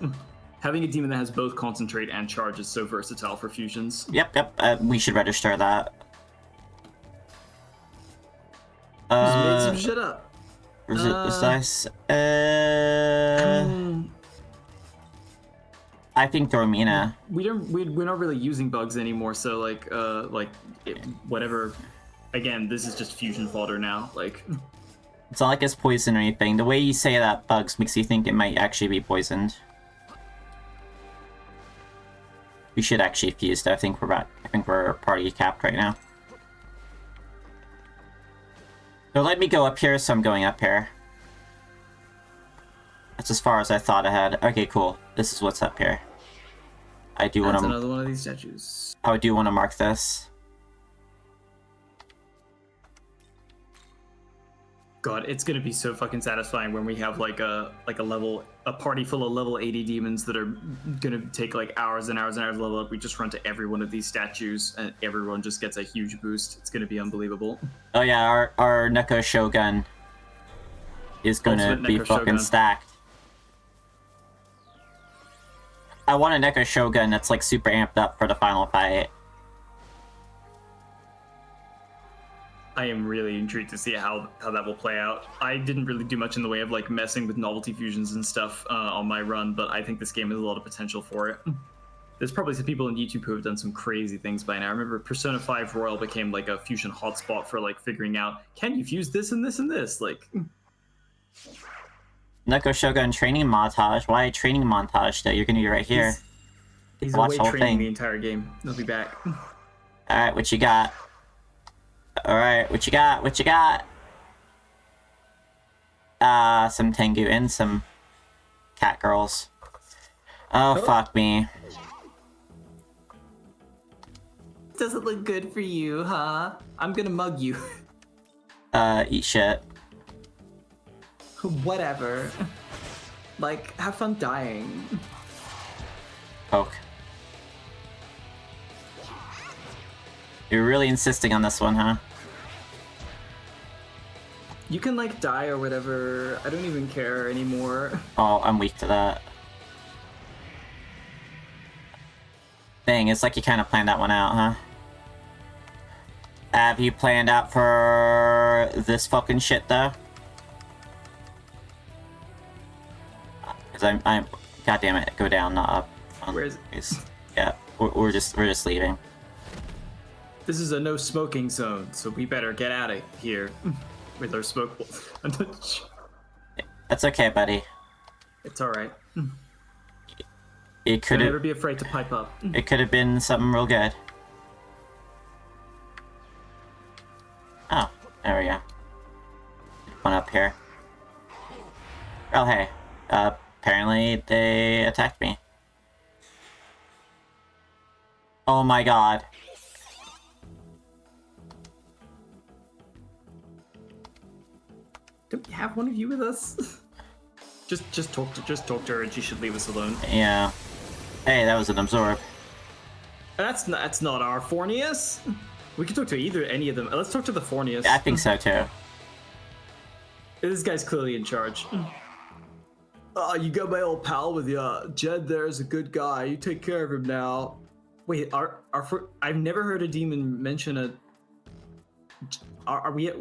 Having a demon that has both concentrate and charge is so versatile for fusions. Yep. We should register that. Just made some shit up. I think Dormina. We're not really using bugs anymore, so whatever. Again, this is just fusion fodder now. Like, it's not like it's poison or anything. The way you say that bugs makes you think it might actually be poisoned. We should actually fuse that. I think we're party capped right now. So let me go up here, so I'm going up here. That's as far as I thought ahead. Okay, cool. This is what's up here. I do want to. Another one of these statues. I do want to mark this. God, it's gonna be so fucking satisfying when we have like a party full of level 80 demons that are gonna take like hours and hours and hours to level up. We just run to every one of these statues and everyone just gets a huge boost. It's gonna be unbelievable. Oh yeah, our Neko Shogun is gonna be fucking stacked. I want a Neko Shogun that's like super amped up for the final fight. I am really intrigued to see how that will play out. I didn't really do much in the way of like messing with novelty fusions and stuff on my run, but I think this game has a lot of potential for it. There's probably some people on YouTube who have done some crazy things by now. I remember Persona 5 Royal became like a fusion hotspot for like figuring out, can you fuse this and this and this? Like, Neko Shogun training montage. Why a training montage though? You're gonna be right here. He's away training the entire game. He'll be back. Alright, what you got? Alright, what you got? What you got? Some Tengu and some cat girls. Oh, fuck me. Doesn't look good for you, huh? I'm gonna mug you. Eat shit. Whatever. Like, have fun dying. Poke. You're really insisting on this one, huh? You can, like, die or whatever. I don't even care anymore. Oh, I'm weak to that. Dang, it's like you kind of planned that one out, huh? Have you planned out for this fucking shit, though? Because I'm... God damn it, go down, not up. Where is it? Yeah, we're just leaving. This is a no smoking zone, so we better get out of here with our smoke. That's okay, buddy. It's all right. It could never be afraid to pipe up. It could have been something real good. Oh, there we go. One up here. Oh, hey. Apparently they attacked me. Oh my god. Don't we have one of you with us? just talk to her, and she should leave us alone. Yeah. Hey, that was an absorb. That's not our Fornius. We can talk to any of them. Let's talk to the Fornius. I think so too. This guy's clearly in charge. You got my old pal with you. Jed there is a good guy. You take care of him now. Wait, I've never heard a demon mention Are we?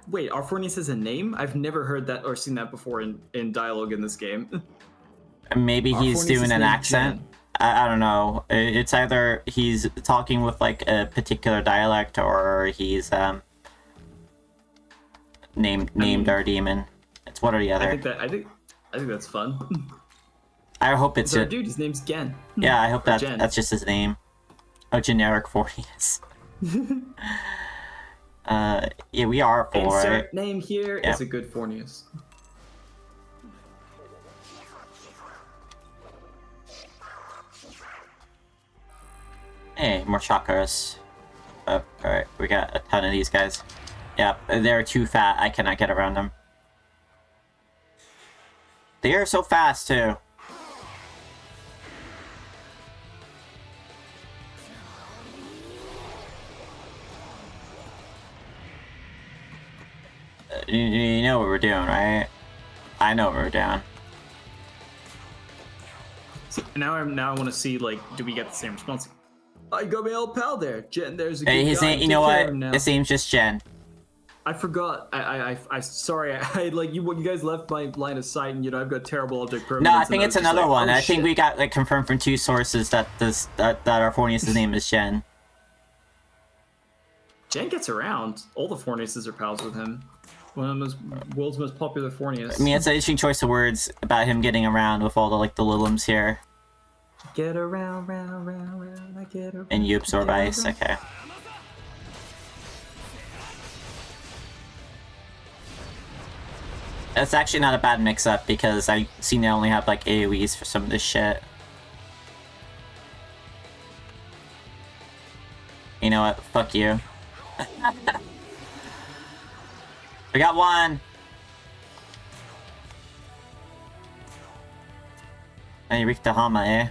Wait, our Fornius has a name? I've never heard that or seen that before in dialogue in this game. Maybe Our he's Fornius doing is an named accent. Jen. I don't know. It's either he's talking with like a particular dialect or he's named our demon. It's one or the other. I think that's fun. I hope it's So, dude, his name's Gen. yeah. I hope Or that Jen. that's just his name. A generic Fornius. Yeah, we are full, right? Insert name here is Yeah. a good Fornius. Hey, more chakras. Oh, alright, we got a ton of these guys. Yeah, they're too fat. I cannot get around them. They are so fast, too. You know what we're doing, right? I know what we're doing. So now I want to see, like, do we get the same response? I got my old pal there, Jen. There's a good Hey, his guy. name. You Take know care what? of him now. His name's just Jen. I forgot. I sorry. I like you. You guys left my line of sight, and I've got terrible object permanence. No, I and think was it's just another like, one. oh, I think shit. we got like confirmed from 2 sources that that our Fornius' name is Jen. Jen gets around. All the Forniuses are pals with him. One of the world's most popular Fornius. I mean, it's an interesting choice of words about him getting around with all the like the Lilims here. Get around, round, round, round. I get around. And you absorb get ice. around. Okay. It's actually not a bad mix-up because I seem to only have like AoEs for some of this shit. You know what? Fuck you. We got one! Hey, Rikta Hama, eh?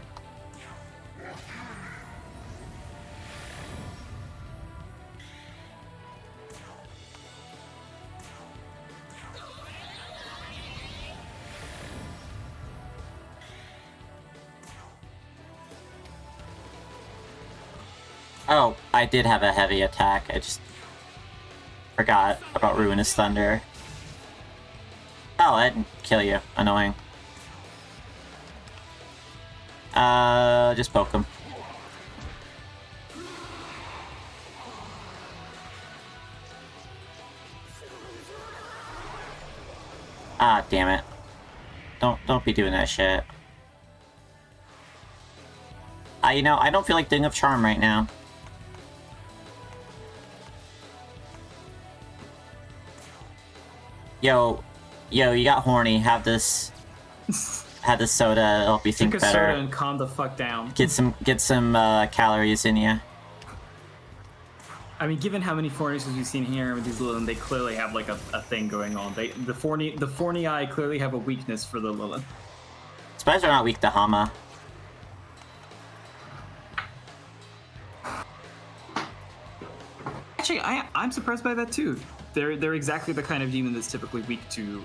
Oh, I did have a heavy attack. I just forgot about Ruinous Thunder. Oh, that didn't kill you. Annoying. Just poke him. Ah, damn it. Don't be doing that shit. I don't feel like doing up charm right now. Yo, you got horny. Have this soda. It'll help you think Drink a better. soda and calm the fuck down. Get some calories in you. I mean, given how many Forniuses we've seen here with these Lilith, they clearly have like a thing going on. The Fornii clearly have a weakness for the Lilith. Surprised they're not weak to Hama. Actually, I'm surprised by that too. They're exactly the kind of demon that's typically weak to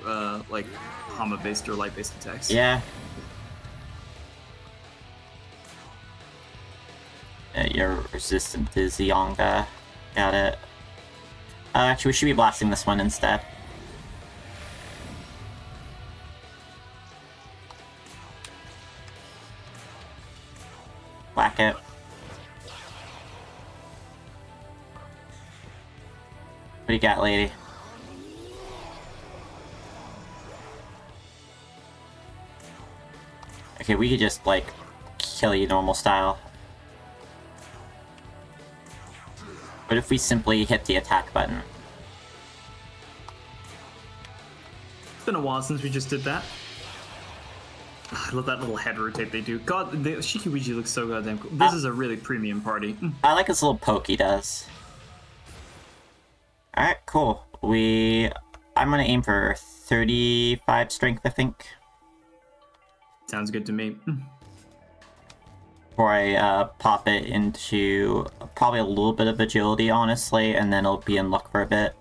like Hama-based or light-based attacks. Yeah. You're resistant to Zionga. Got it. Actually, we should be blasting this one instead. Whack it. What do you got, lady? Okay, we could just, like, kill you normal style. What if we simply hit the attack button? It's been a while since we just did that. I love that little head rotate they do. God, the Shikiwiji looks so goddamn cool. This is a really premium party. I like this little poke he does. Alright, cool. I'm gonna aim for 35 strength, I think. Sounds good to me. Before I pop it into probably a little bit of agility, honestly, and then it'll be in luck for a bit.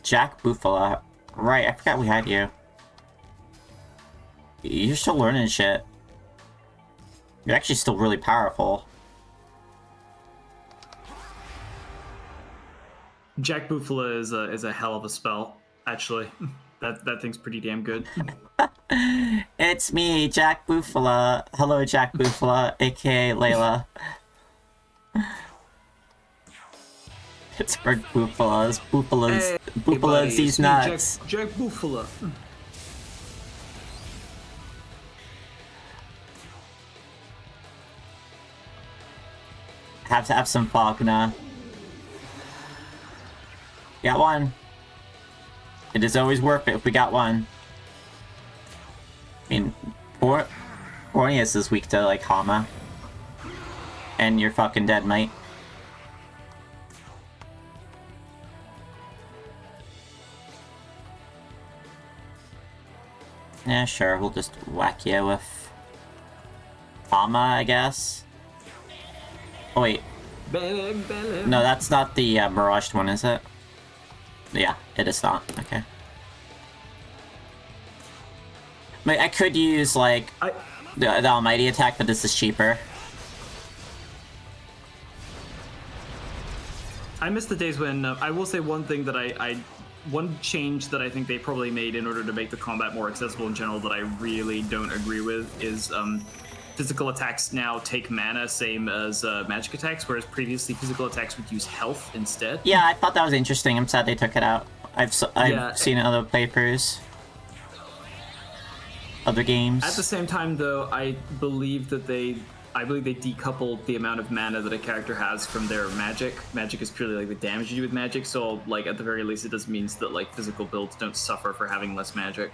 Jack Bufala. Right, I forgot we had you. You're still learning shit. You're actually still really powerful. Jack Bufala is a hell of a spell, actually. That thing's pretty damn good. It's me, Jack Bufala. Hello, Jack Bufala, aka Layla. Pittsburgh Bufalas. Hey, Bufalas buddy, these it's me, nuts. Jack Bufala. Have to have some Faulkner. Got one. It is always worth it if we got one. I mean, Borneus is weak to, like, Hama. And you're fucking dead, mate. Yeah, sure, we'll just whack you with Hama, I guess. Oh, wait. No, that's not the barraged one, is it? Yeah, it is not. Okay. I could use, like, the Almighty attack, but this is cheaper. I miss the days when I will say one thing that one change that I think they probably made in order to make the combat more accessible in general that I really don't agree with is physical attacks now take mana, same as magic attacks, whereas previously physical attacks would use health instead. Yeah, I thought that was interesting. I'm sad they took it out. I've seen it in other playthroughs. Other games. At the same time, though, I believe they decoupled the amount of mana that a character has from their magic. Magic is purely like the damage you do with magic, so like at the very least, it just means that like physical builds don't suffer for having less magic.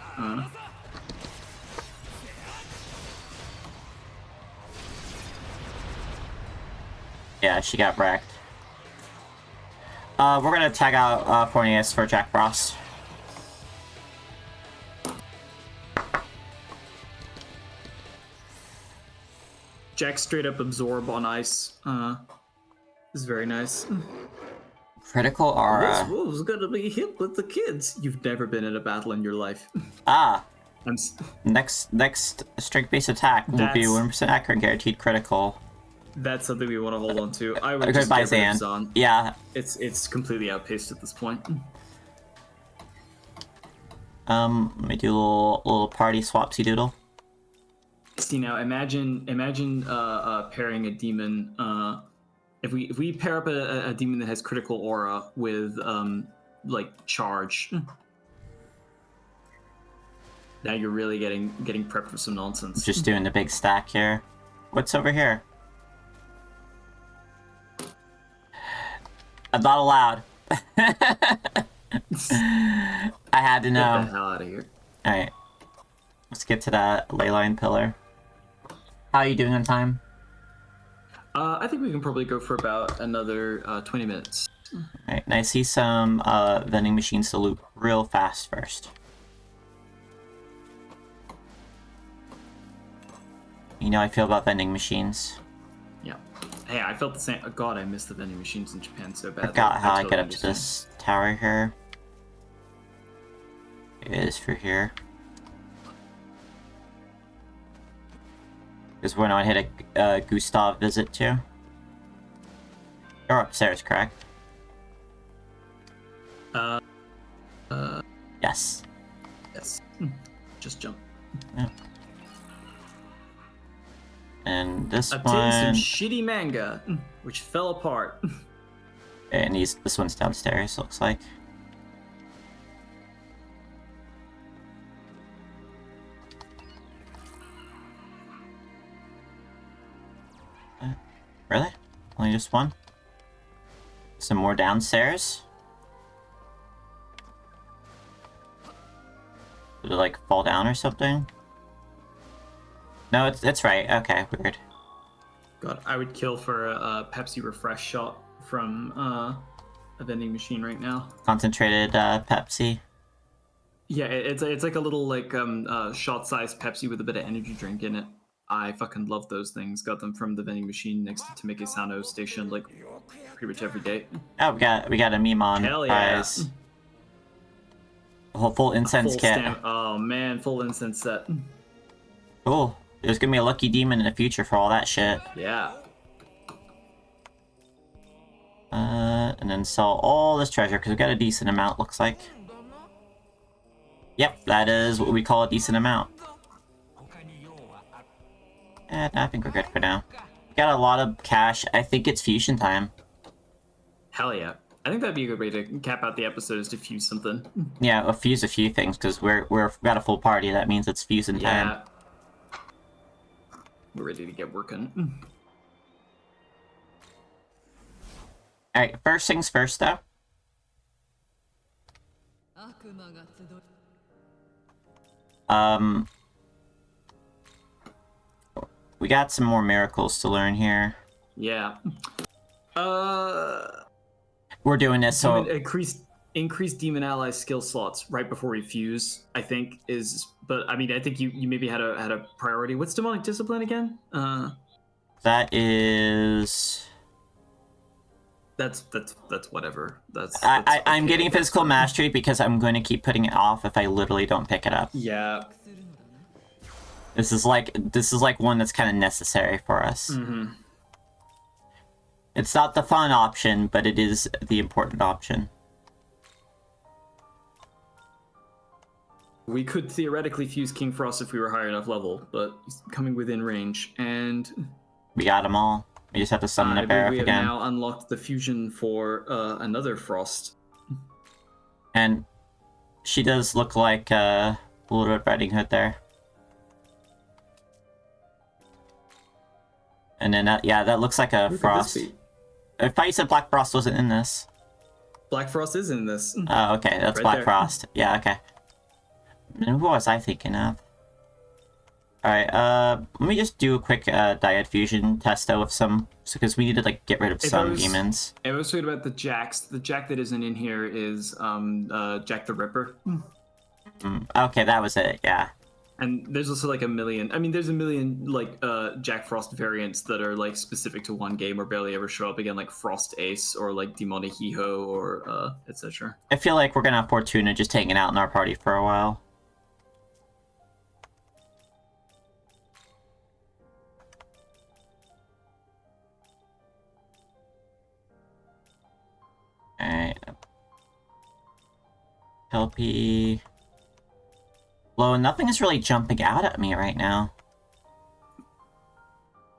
Yeah, she got wrecked. We're gonna tag out Fornius for Jack Frost. Jack straight up absorb on ice. Is very nice. Critical aura. This wolf's gonna be hit with the kids. You've never been in a battle in your life. Ah. Next strength-based attack will be 1% accurate, guaranteed critical. That's something we want to hold on to. I would just get rid of Zan. Zan. Yeah. It's completely outpaced at this point. Let me do a little party swapsy doodle. See now, imagine pairing a demon. If we pair up a demon that has critical aura with like charge. Now you're really getting prepped for some nonsense. Just doing the big stack here. What's over here? I'm not allowed. I had to know. Get the hell out of here. Alright. Let's get to that ley line pillar. How are you doing on time? I think we can probably go for about another 20 minutes. Alright, and I see some vending machines to loot real fast first. You know how I feel about vending machines. Yeah. Hey, I felt the same. Oh, God, I miss the vending machines in Japan so I badly. forgot how I totally get up to this tower here. It is for here. Because we're not hit a Gustav visit too. You're upstairs, correct? Yes. Yes. Just jump. Yeah. And this Obtained one. some shitty manga, which fell apart. And this one's downstairs, looks like. Really? Only just one? Some more downstairs? Did it like fall down or something? No, it's right. Okay, weird. God, I would kill for a Pepsi refresh shot from a vending machine right now. Concentrated Pepsi. Yeah, it's like a little like shot-sized Pepsi with a bit of energy drink in it. I fucking love those things. Got them from the vending machine next to Tameke Sano station like pretty much every day. Oh, we got a meme on. Hell yeah. Guys. A whole full incense kit. Oh man, full incense set. Cool. There's gonna be a lucky demon in the future for all that shit. Yeah. And then sell all this treasure, because we got a decent amount, looks like. Yep, that is what we call a decent amount. And I think we're good for now. We got a lot of cash. I think it's fusion time. Hell yeah. I think that'd be a good way to cap out the episode, is to fuse something. Yeah, we'll fuse a few things, because we got a full party. That means it's fusion time. Yeah. We're ready to get working. Alright, first things first, though. We got some more miracles to learn here. Yeah. We're doing this, so... Increase demon ally skill slots right before we fuse, I think, is... But, I mean, I think you maybe had a priority. What's demonic discipline again? That is... That's whatever. I'm getting physical mastery because I'm going to keep putting it off if I literally don't pick it up. Yeah. This is like one that's kind of necessary for us. Mm-hmm. It's not the fun option, but it is the important option. We could theoretically fuse King Frost if we were higher enough level, but he's coming within range, and... We got them all. We just have to summon a bear we have again. now unlocked the fusion for another Frost. And she does look like Little Red Riding Hood there. And then that looks like a Frost. I thought you said Black Frost wasn't in this. Black Frost is in this. Oh, okay, that's Right Black there. Frost. Yeah, okay. And who was I thinking of? Alright, let me just do a quick Dyad Fusion test though with some, because we need to like get rid of some demons. I was talking about the Jacks. The Jack that isn't in here is Jack the Ripper. Okay, that was it, yeah. And there's also like a million like Jack Frost variants that are like specific to one game or barely ever show up again, like Frost Ace or like Demonic Hiho or etc. I feel like we're gonna have Fortuna just hanging out in our party for a while. Alright. Kelpie. Well, nothing is really jumping out at me right now.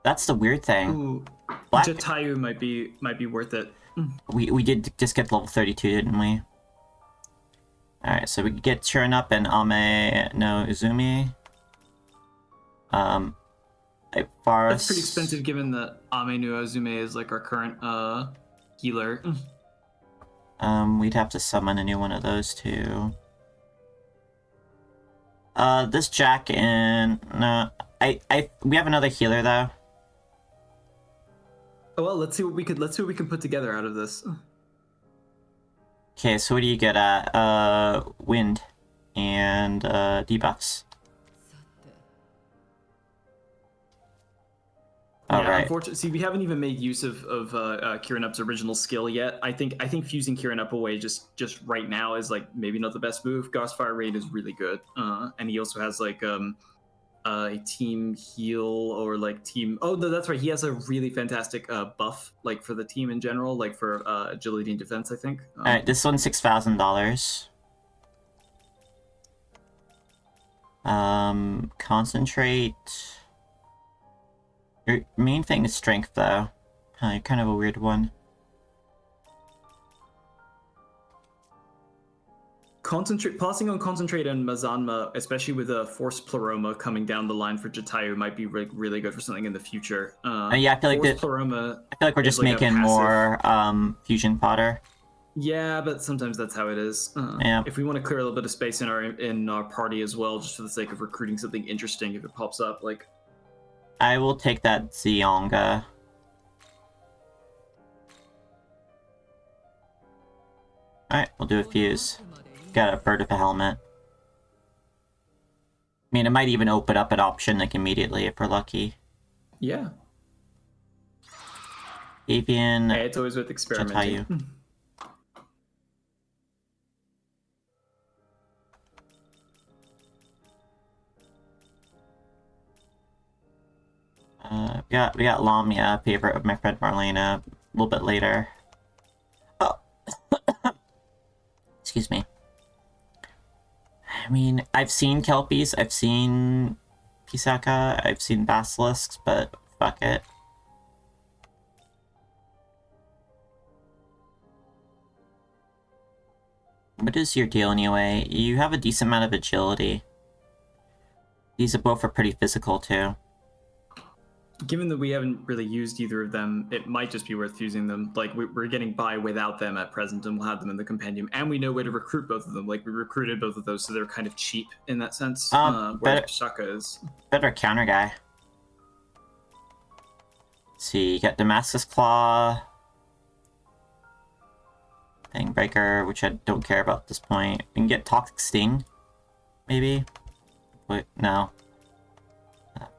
That's the weird thing. Ooh, Black... Jatayu might be worth it. We did just get level 32, didn't we? Alright, so we get Churn Up and Ame no Uzumi. Forest... That's pretty expensive given that Ame no Azume is like our current healer. We'd have to summon a new one of those too. This Jack and... No, we have another healer though. Oh, well, let's see what we can put together out of this. Okay, so what do you get at? Wind and debuffs. All right. Unfortunately, see, we haven't even made use of Kieran Up's original skill yet. I think fusing Kieran Up away just right now is like maybe not the best move. Ghostfire Raid is really good, and he also has like a team heal or like team. Oh no, that's right. He has a really fantastic buff like for the team in general, like for agility and defense. I think. All right, this one's $6,000. Concentrate. Your main thing is strength, though. You're kind of a weird one. Passing on Concentrate and Mazanma, especially with a Force Pleroma coming down the line for Jatayu, might be really good for something in the future. Yeah, I feel like Pleroma. I feel like we're just like making more fusion fodder. Yeah, but sometimes that's how it is. Yeah. If we want to clear a little bit of space in our party as well, just for the sake of recruiting something interesting, if it pops up, like. I will take that Zionga. Alright, we'll do a fuse. Got a bird with a helmet. I mean, it might even open up an option like immediately if we're lucky. Yeah. Avian. Hey, it's always with experimenting. Jatayu. We got Lamia, favorite of my friend Marlena, a little bit later. Oh, Excuse me. I mean, I've seen Kelpies, I've seen Pisaka, I've seen Basilisks, but fuck it. What is your deal anyway? You have a decent amount of agility. These are both are pretty physical too. Given that we haven't really used either of them, it might just be worth using them. Like, we're getting by without them at present, and we'll have them in the compendium. And we know where to recruit both of them. Like, we recruited both of those, so they're kind of cheap in that sense. Whereas Pisaka is... Better counter guy. Let's see, you got Damascus Claw. Fangbreaker, which I don't care about at this point. We can get Toxic Sting, maybe? Wait, no.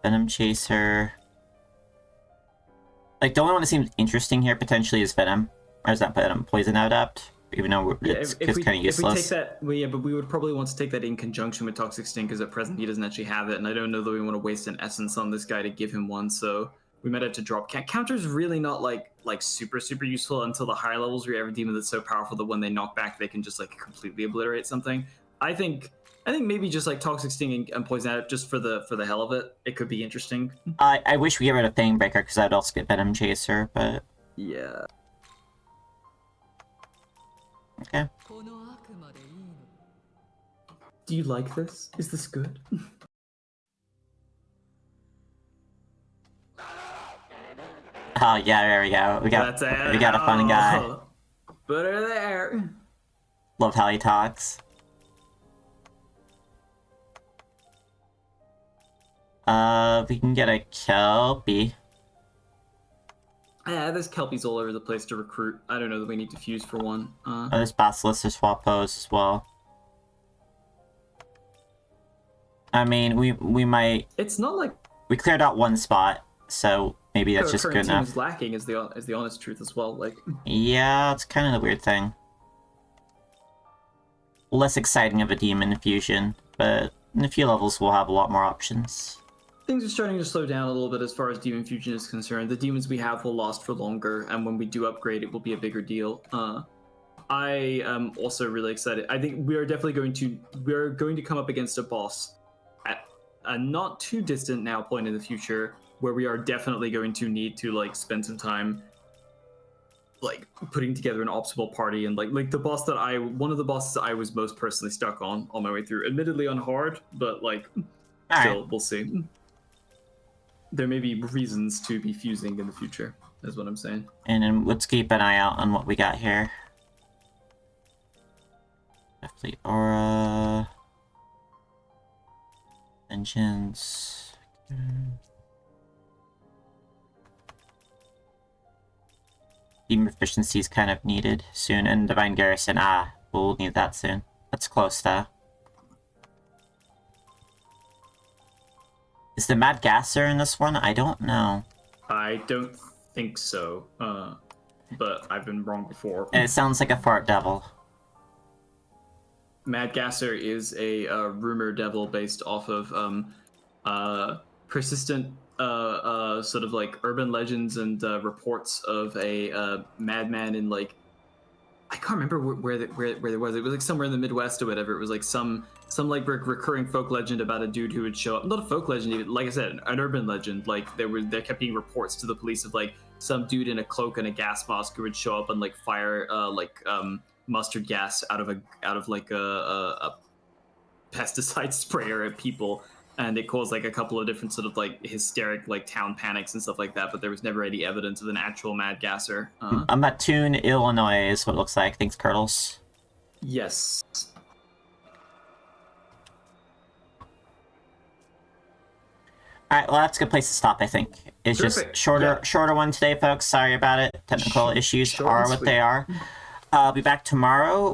Venom Chaser. Like, the only one that seems interesting here potentially is Venom. Or is that Venom Poison Adept? Even though it's kind of useless. If we take that, well, yeah, but we would probably want to take that in conjunction with Toxic Sting, because at present he doesn't actually have it, and I don't know that we want to waste an essence on this guy to give him one, so we might have to drop. Counter's really not like super useful until the higher levels where you have a demon that's so powerful that when they knock back, they can just like completely obliterate something. I think maybe just like Toxic Sting and Poison Adept just for the hell of it. It could be interesting. I wish we get rid of Fangbreaker because I'd also get Venom Chaser, but yeah. Okay. Do you like this? Is this good? Oh yeah, there we go. We got a fun guy. Put her there. Love how he talks. We can get a Kelpie. Yeah, there's Kelpies all over the place to recruit. I don't know that we need to fuse for one. There's Basilisk to swap pose as well. I mean, we might. It's not like we cleared out one spot, so maybe that's just good enough. Is lacking is the honest truth as well. Like, yeah, it's kind of the weird thing. Less exciting of a demon fusion, but in a few levels we'll have a lot more options. Things are starting to slow down a little bit as far as demon fusion is concerned. The demons we have will last for longer, and when we do upgrade, it will be a bigger deal. I am also really excited. I think we are definitely going to come up against a boss at a not too distant now point in the future, where we are definitely going to need to like spend some time like putting together an optimal party, and like the boss that one of the bosses I was most personally stuck on my way through, admittedly on hard, but like still, we'll see. There may be reasons to be fusing in the future, is what I'm saying. And then let's keep an eye out on what we got here. Definitely Aura. Vengeance. Demon efficiency is kind of needed soon, and Divine Garrison, we'll need that soon. That's close though. Is the Mad Gasser in this one? I don't know. I don't think so, but I've been wrong before. And it sounds like a fart devil. Mad Gasser is a rumor devil based off of persistent sort of like urban legends and reports of a madman in like, I can't remember where there was. It was like somewhere in the Midwest or whatever. It was like some like recurring folk legend about a dude who would show up. Not a folk legend, even, like I said, an urban legend. Like there kept being reports to the police of like some dude in a cloak and a gas mask who would show up and like fire mustard gas out of like a pesticide sprayer at people, and it caused like a couple of different sort of like hysteric like town panics and stuff like that, but there was never any evidence of an actual mad gasser. Mattoon, Illinois is what it looks like. Thanks, Curdles. Yes. Alright, well that's a good place to stop, I think. It's Perfect. Just shorter one today, folks. Sorry about it. Technical issues Short are and what sweet. they are. I'll be back tomorrow